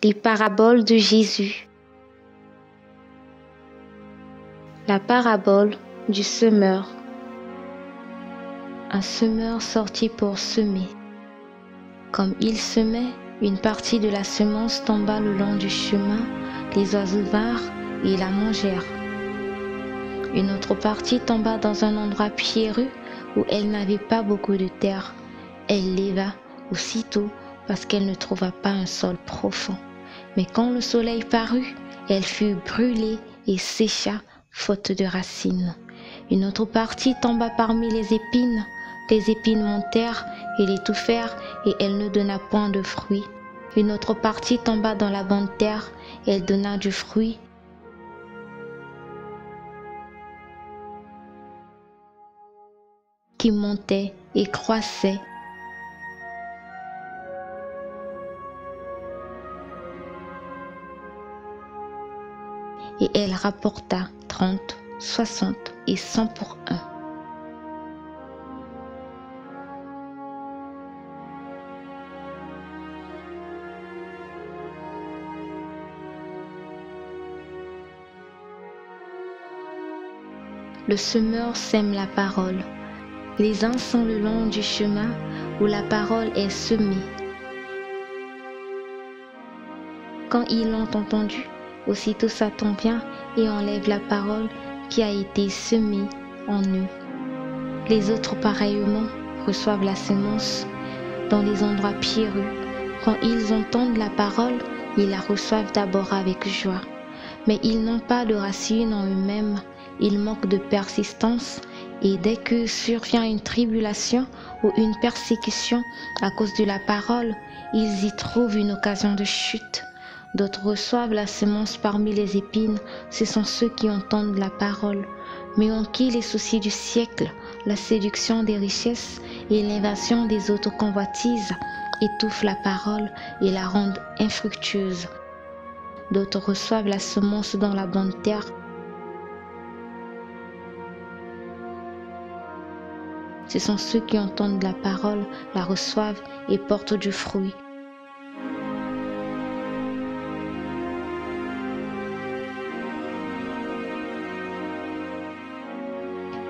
Les paraboles de Jésus. La parabole du semeur. Un semeur sortit pour semer. Comme il semait, une partie de la semence tomba le long du chemin, les oiseaux vinrent et la mangèrent. Une autre partie tomba dans un endroit pierreux où elle n'avait pas beaucoup de terre. Elle leva aussitôt parce qu'elle ne trouva pas un sol profond. Mais quand le soleil parut, elle fut brûlée et sécha, faute de racines. Une autre partie tomba parmi les épines. Les épines montèrent et l'étouffèrent, et elle ne donna point de fruit. Une autre partie tomba dans la bonne terre, elle donna du fruit. Qui montait et croissait. Et elle rapporta 30, 60 et 100 pour un. Le semeur sème la parole. Les uns sont le long du chemin où la parole est semée. Quand ils l'ont entendu, aussitôt Satan vient et enlève la parole qui a été semée en eux. Les autres, pareillement, reçoivent la semence dans les endroits pierreux. Quand ils entendent la parole, ils la reçoivent d'abord avec joie. Mais ils n'ont pas de racines en eux-mêmes, ils manquent de persistance, et dès que survient une tribulation ou une persécution à cause de la parole, ils y trouvent une occasion de chute. D'autres reçoivent la semence parmi les épines, ce sont ceux qui entendent la parole, mais en qui les soucis du siècle, la séduction des richesses et l'invasion des autres convoitises étouffent la parole et la rendent infructueuse. D'autres reçoivent la semence dans la bonne terre. Ce sont ceux qui entendent la parole, la reçoivent et portent du fruit.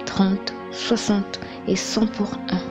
« 30, 60 et 100 pour un.